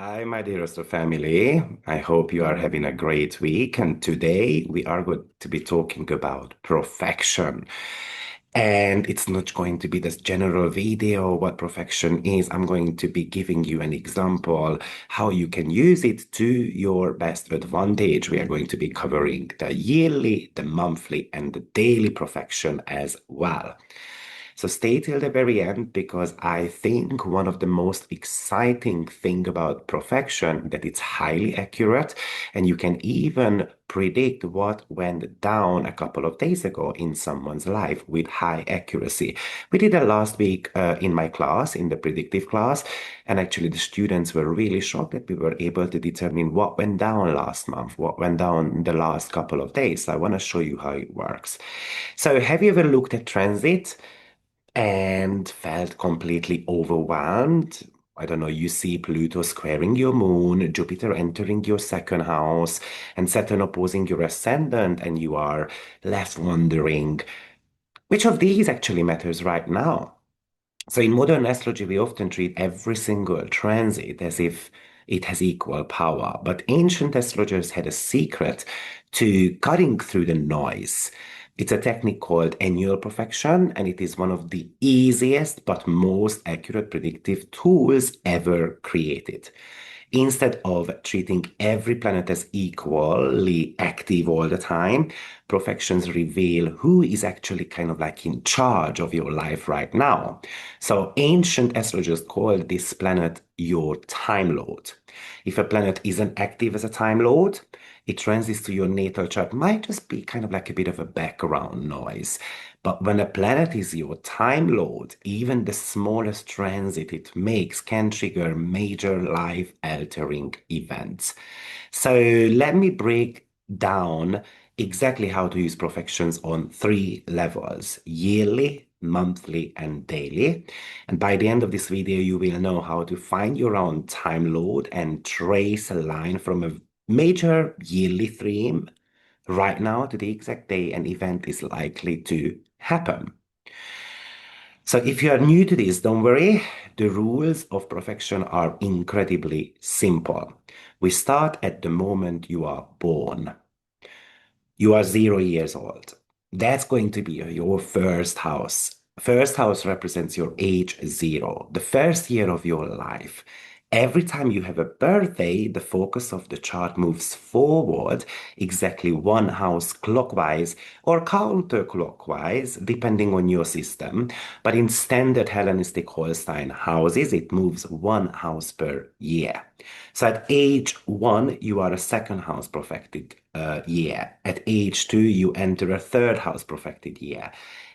Hi, my dear Astro family. I hope you are having a great week. And today we are going to be talking about perfection. And it's not going to be this general video what perfection is. I'm going to be giving you an example how you can use it to your best advantage. We are going to be covering the yearly, the monthly, and the daily perfection as well. So stay till the very end because I think one of the most exciting thing about perfection that it's highly accurate and you can even predict what went down a couple of days ago in someone's life with high accuracy. We did that last week in my class, in the predictive class, and actually the students were really shocked that we were able to determine what went down last month, what went down the last couple of days. So I want to show you how it works. So have you ever looked at transit and felt completely overwhelmed? I don't know, you see Pluto squaring your moon, Jupiter entering your second house, and Saturn opposing your ascendant, and you are left wondering which of these actually matters right now. So in modern astrology, we often treat every single transit as if it has equal power, but ancient astrologers had a secret to cutting through the noise. It's a technique called annual perfection, and it is one of the easiest but most accurate predictive tools ever created. Instead of treating every planet as equally active all the time, Profections reveal who is actually kind of like in charge of your life right now. So ancient astrologers called this planet your time lord. If a planet isn't active as a time lord, it transits to your natal chart might just be kind of like a bit of a background noise. But when a planet is your time lord, even the smallest transit it makes can trigger major life-altering events. So let me break down exactly how to use Profections on three levels: yearly, monthly, and daily. And by the end of this video, you will know how to find your own time lord and trace a line from a major yearly theme right now to the exact day an event is likely to happen. So if you are new to this, don't worry. The rules of perfection are incredibly simple. We start at the moment you are born. You are 0 years old. That's going to be your first house. First house represents your age 0, the first year of your life. Every time you have a birthday, the focus of the chart moves forward exactly one house clockwise or counterclockwise, depending on your system. But in standard Hellenistic Holstein houses, it moves one house per year. So at age 1, you are a second house profected year. At age 2, you enter a third house profected year.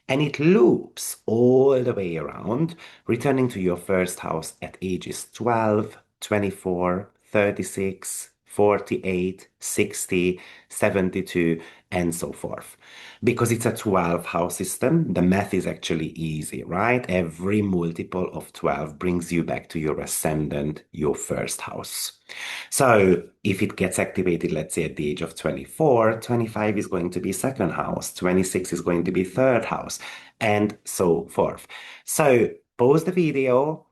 And it loops all the way around, returning to your first house at ages 12, 24, 36, 48, 60, 72, and so forth. Because it's a 12 house system, the math is actually easy, right? Every multiple of 12 brings you back to your ascendant, your first house. So if it gets activated, let's say at the age of 24, 25 is going to be second house, 26 is going to be third house, and so forth. So pause the video,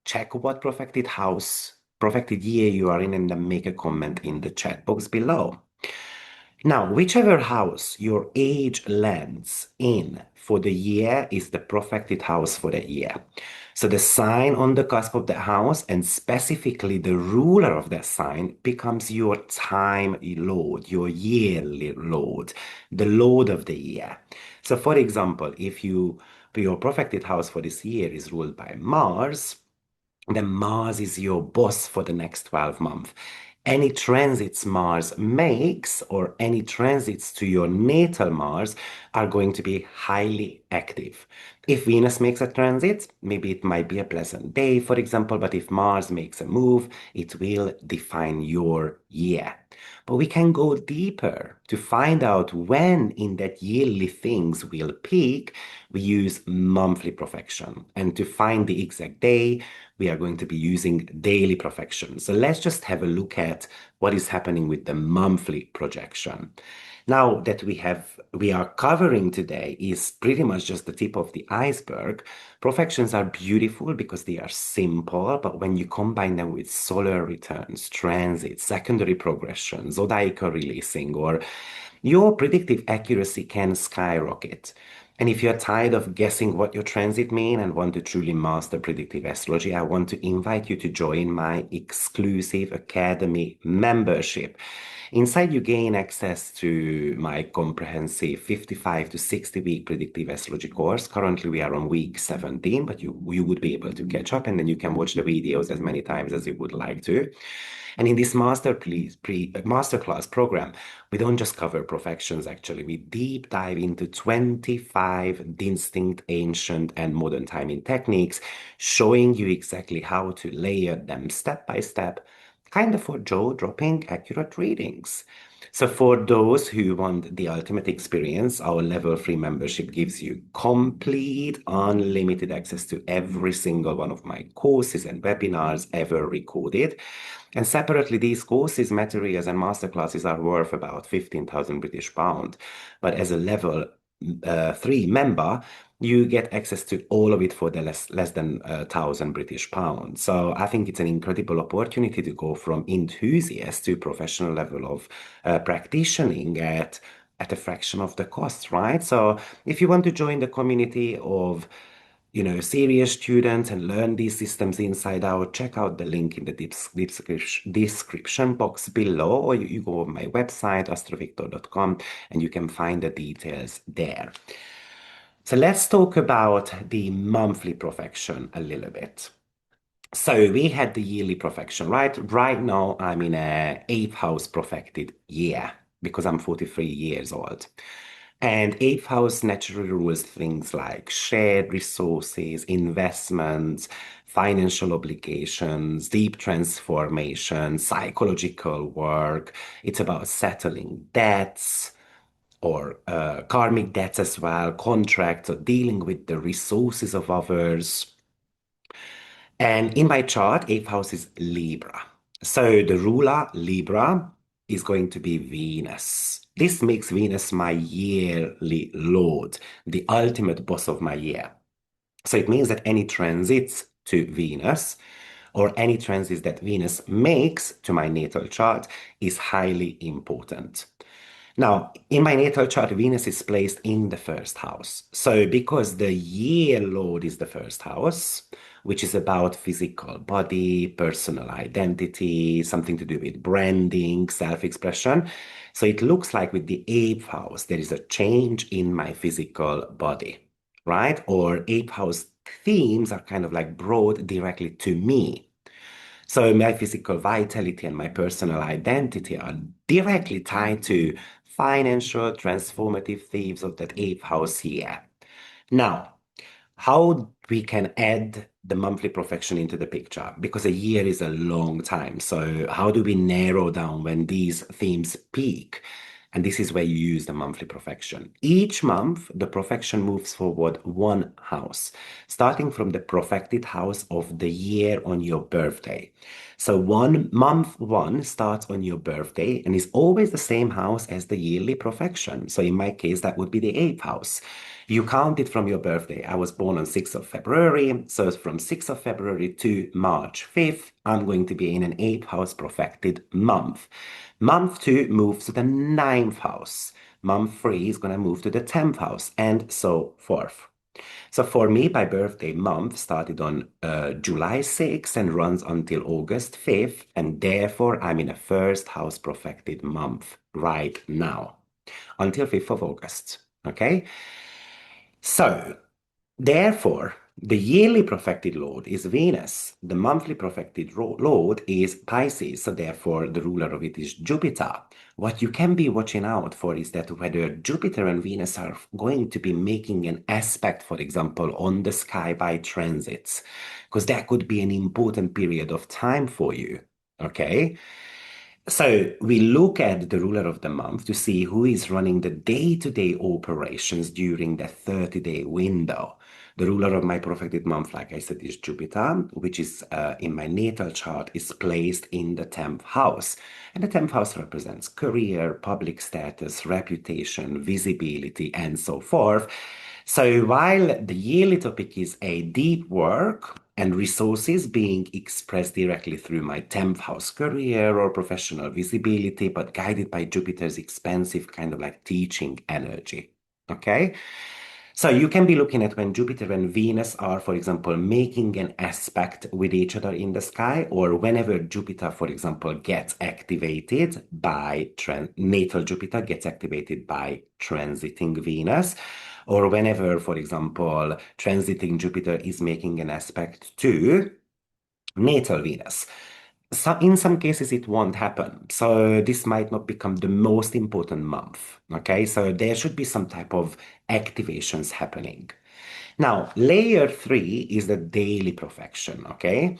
check what profected house, profected year you are in, and then make a comment in the chat box below. Now, whichever house your age lands in for the year is the profected house for the year. So the sign on the cusp of the house, and specifically the ruler of that sign, becomes your time lord, your yearly lord, the lord of the year. So for example, if your profected house for this year is ruled by Mars, then Mars is your boss for the next 12 months. Any transits Mars makes or any transits to your natal Mars are going to be highly active. If Venus makes a transit, maybe it might be a pleasant day, for example, but if Mars makes a move, it will define your year. But we can go deeper to find out when in that yearly things will peak. We use monthly perfection. And to find the exact day, we are going to be using daily perfection. So let's just have a look at what is happening with the monthly projection. Now that we are covering today is pretty much just the tip of the iceberg. Profections are beautiful because they are simple, but when you combine them with solar returns, transits, secondary progression, zodiacal releasing, or your predictive accuracy can skyrocket. And if you're tired of guessing what your transit mean and want to truly master predictive astrology, I want to invite you to join my exclusive Academy membership. Inside, you gain access to my comprehensive 55 to 60 week predictive astrology course. Currently, we are on week 17, but you would be able to catch up and then you can watch the videos as many times as you would like to. And in this masterclass program, we don't just cover profections, actually. We deep dive into 25 distinct ancient and modern timing techniques, showing you exactly how to layer them step by step, kind of for jaw-dropping accurate readings. So for those who want the ultimate experience, our level 3 membership gives you complete unlimited access to every single one of my courses and webinars ever recorded. And separately, these courses, materials, and masterclasses are worth about 15,000 British pound. But as a level 3 member, you get access to all of it for the less than 1,000 British pounds. So I think it's an incredible opportunity to go from enthusiast to professional level of practicing at a fraction of the cost, right? So if you want to join the community of serious students and learn these systems inside out, check out the link in the description box below, or you go on my website, AstroViktor.com, and you can find the details there. So let's talk about the monthly profection a little bit. So we had the yearly profection, right? Right now, I'm in a 8th house profected year because I'm 43 years old. And 8th house naturally rules things like shared resources, investments, financial obligations, deep transformation, psychological work. It's about settling debts or karmic debts as well, contracts, or dealing with the resources of others. And in my chart, 8th house is Libra. So the ruler, Libra, is going to be Venus. This makes Venus my yearly lord, the ultimate boss of my year. So it means that any transits to Venus or any transits that Venus makes to my natal chart is highly important. Now, in my natal chart, Venus is placed in the 1st house. So because the year lord is the 1st house, which is about physical body, personal identity, something to do with branding, self-expression. So it looks like with the 8th house, there is a change in my physical body, right? Or 8th house themes are kind of like brought directly to me. So my physical vitality and my personal identity are directly tied to financial transformative themes of that 8th house here. Now, how we can add the monthly profection into the picture, because a year is a long time. So how do we narrow down when these themes peak? And this is where you use the monthly profection. Each month, the profection moves forward one house, starting from the profected house of the year on your birthday. So month one starts on your birthday and is always the same house as the yearly profection. So in my case, that would be the 8th house. You count it from your birthday. I was born on 6th of February. So from 6th of February to March 5th, I'm going to be in an 8th house profected month. Month 2 moves to the 9th house. Month 3 is going to move to the 10th house, and so forth. So for me, my birthday month started on July 6th and runs until August 5th, and therefore I'm in a 1st house profected month right now until 5th of August. Okay? So therefore, the yearly profected lord is Venus. The monthly profected lord is Pisces. So therefore, the ruler of it is Jupiter. What you can be watching out for is that whether Jupiter and Venus are going to be making an aspect, for example, on the sky by transits, because that could be an important period of time for you. Okay? So we look at the ruler of the month to see who is running the day-to-day operations during the 30-day window. The ruler of my prophetic month, like I said, is Jupiter, which is in my natal chart, is placed in the 10th house. And the 10th house represents career, public status, reputation, visibility, and so forth. So while the yearly topic is a deep work and resources being expressed directly through my 10th house career or professional visibility, but guided by Jupiter's expansive kind of like teaching energy. Okay? So you can be looking at when Jupiter and Venus are, for example, making an aspect with each other in the sky, or whenever Jupiter, for example, gets activated by natal Jupiter gets activated by transiting Venus, or whenever, for example, transiting Jupiter is making an aspect to natal Venus. So in some cases, it won't happen. So this might not become the most important month. Okay, so there should be some type of activations happening. Now, layer three is the daily profection. Okay,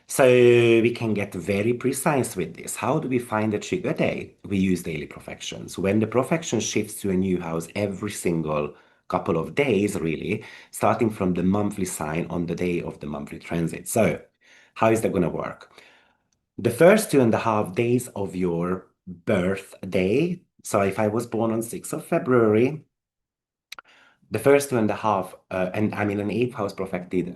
so we can get very precise with this. How do we find the trigger day? We use daily profections. When the profection shifts to a new house every single couple of days, really, starting from the monthly sign on the day of the monthly transit. So, how is that going to work? The first 2.5 days of your birthday. So if I was born on 6th of February, the first two and a half, and I'm in an eighth house profected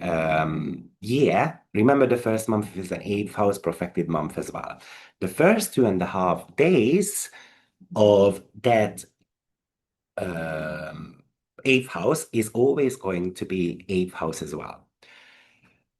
year. Remember, the first month is an eighth house profected month as well. The first 2.5 days of that eighth house is always going to be eighth house as well.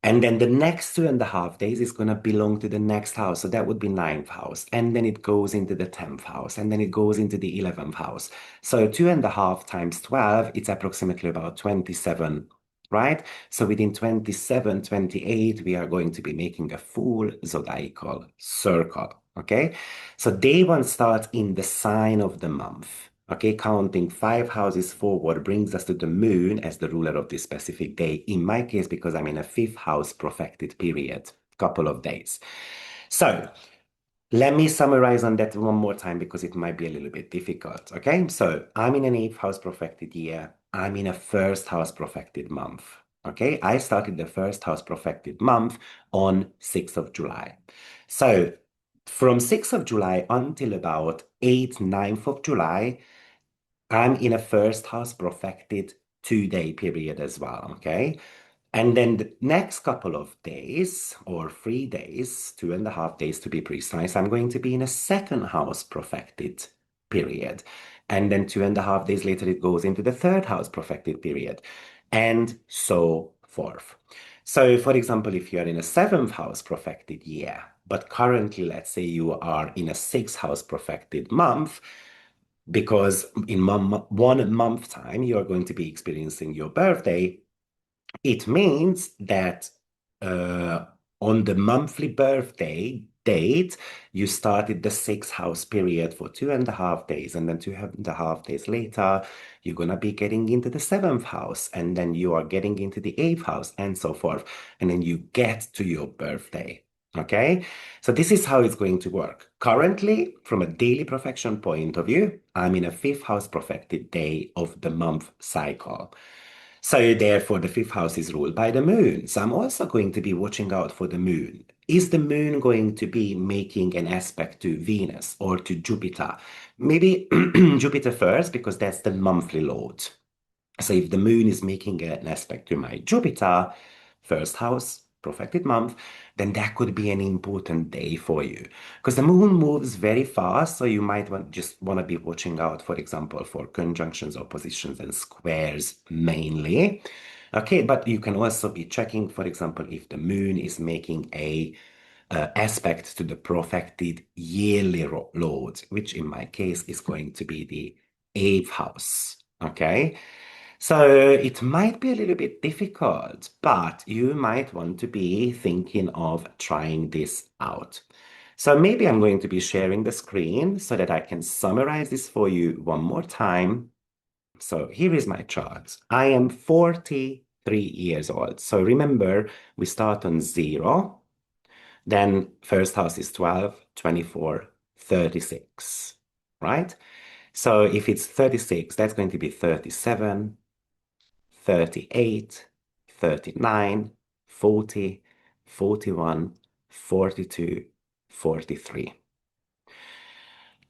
And then the next 2.5 days is going to belong to the next house. So that would be ninth house. And then it goes into the 10th house. And then it goes into the 11th house. So 2.5 times 12, it's approximately about 27, right? So within 27, 28, we are going to be making a full zodiacal circle. Okay. So day one starts in the sign of the month. Okay, counting 5 houses forward brings us to the moon as the ruler of this specific day. In my case, because I'm in a fifth house profected period, couple of days. So let me summarize on that one more time because it might be a little bit difficult. Okay, so I'm in an eighth house profected year. I'm in a first house profected month. Okay, I started the first house profected month on 6th of July. So from 6th of July until about 8th, 9th of July, I'm in a first house profected 2 day period as well, okay? And then the next couple of days, or 3 days, 2.5 days to be precise, I'm going to be in a second house profected period. And then 2.5 days later, it goes into the third house profected period, and so forth. So, for example, if you are in a seventh house profected year, but currently, let's say you are in a sixth house profected month, because in 1 month time, you are going to be experiencing your birthday. It means that uh, on the monthly birthday date, you started the sixth house period for 2.5 days, and then 2.5 days later, you're gonna be getting into the seventh house, and then you are getting into the eighth house, and so forth. And then you get to your birthday. Okay, so this is how it's going to work. Currently, from a daily profection point of view, I'm in a fifth house profected day of the month cycle. So therefore, the fifth house is ruled by the moon. So I'm also going to be watching out for the moon. Is the moon going to be making an aspect to Venus or to Jupiter? Maybe Jupiter first, because that's the monthly lord. So if the moon is making an aspect to my Jupiter, first house, profected month, then that could be an important day for you. Because the moon moves very fast, so you might just want to be watching out, for example, for conjunctions, oppositions, and squares mainly. Okay, but you can also be checking, for example, if the moon is making a aspect to the profected yearly lord, which in my case is going to be the eighth house. Okay. So it might be a little bit difficult, but you might want to be thinking of trying this out. So maybe I'm going to be sharing the screen so that I can summarize this for you one more time. So here is my chart. I am 43 years old. So remember, we start on 0. Then first house is 12, 24, 36, right? So if it's 36, that's going to be 37, 38, 39, 40, 41, 42, 43.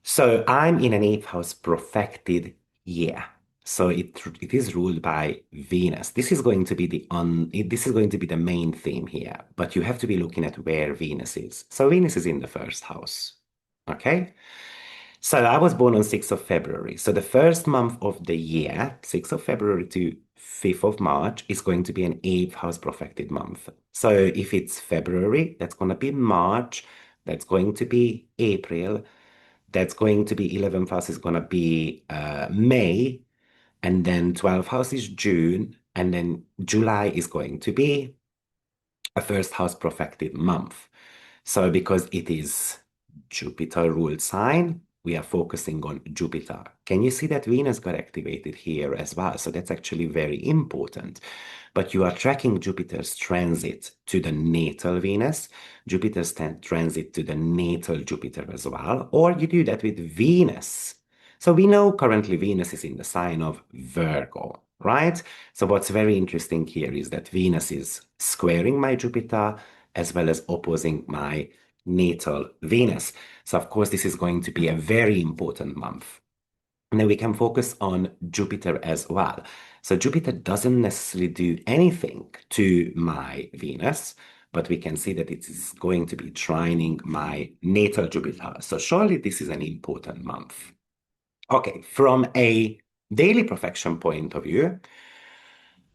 So I'm in an eighth house profected year. So it is ruled by Venus. This is going to be this is going to be the main theme here, but you have to be looking at where Venus is. So Venus is in the first house. Okay? So I was born on 6th of February. So the first month of the year, 6th of February to 5th of March, is going to be an eighth house profected month. So if it's February, that's going to be March, that's going to be April, that's going to be 11th house is going to be May, and then 12th house is June, and then July is going to be a first house profected month. So because it is Jupiter ruled sign, we are focusing on Jupiter. Can you see that Venus got activated here as well? So that's actually very important. But you are tracking Jupiter's transit to the natal Venus, Jupiter's transit to the natal Jupiter as well, or you do that with Venus. So we know currently Venus is in the sign of Virgo, right? So what's very interesting here is that Venus is squaring my Jupiter as well as opposing my natal Venus. So of course, this is going to be a very important month. And then we can focus on Jupiter as well. So Jupiter doesn't necessarily do anything to my Venus, but we can see that it is going to be trining my natal Jupiter. So surely this is an important month. Okay, from a daily perfection point of view,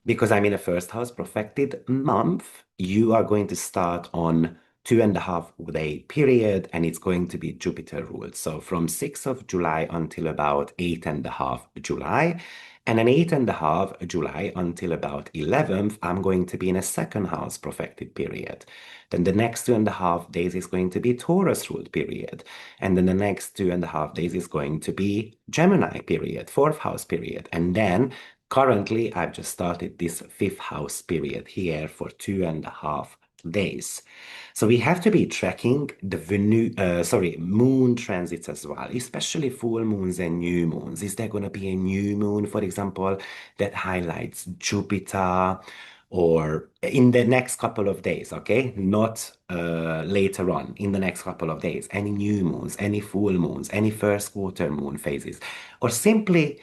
because I'm in a first house profected month, you are going to start on 2.5 day period, and it's going to be Jupiter ruled. So from 6th of July until about 8.5 July, and an 8.5 July until about 11th, I'm going to be in a second house profected period. Then the next 2.5 days is going to be Taurus ruled period. And then the next 2.5 days is going to be Gemini period, fourth house period. And then currently, I've just started this fifth house period here for 2.5 days. So we have to be tracking the moon transits as well, especially full moons and new moons. Is there going to be a new moon, for example, that highlights Jupiter or in the next couple of days, okay? Not later on, in the next couple of days. Any new moons, any full moons, any first quarter moon phases, or simply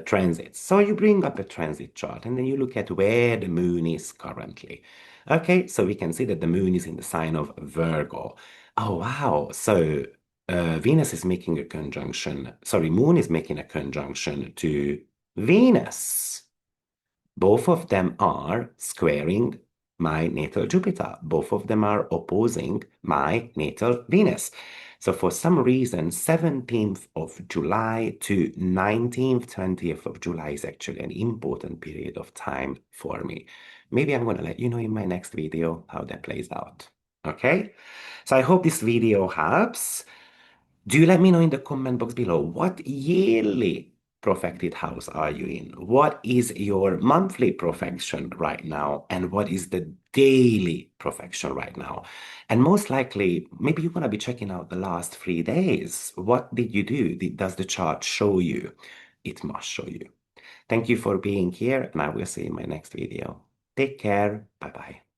transits. So you bring up a transit chart and then you look at where the moon is currently. Okay, so we can see that the moon is in the sign of Virgo. Oh, wow. So Venus is making a conjunction, sorry, moon is making a conjunction to Venus. Both of them are squaring my natal Jupiter. Both of them are opposing my natal Venus. So for some reason, 17th of July to 19th, 20th of July is actually an important period of time for me. Maybe I'm going to let you know in my next video how that plays out. Okay? So I hope this video helps. Do you let me know in the comment box below what yearly profected house are you in? What is your monthly profection right now? And what is the daily profection right now? And most likely, maybe you're going to be checking out the last 3 days. What did you do? Does the chart show you? It must show you. Thank you for being here, and I will see you in my next video. Take care. Bye-bye.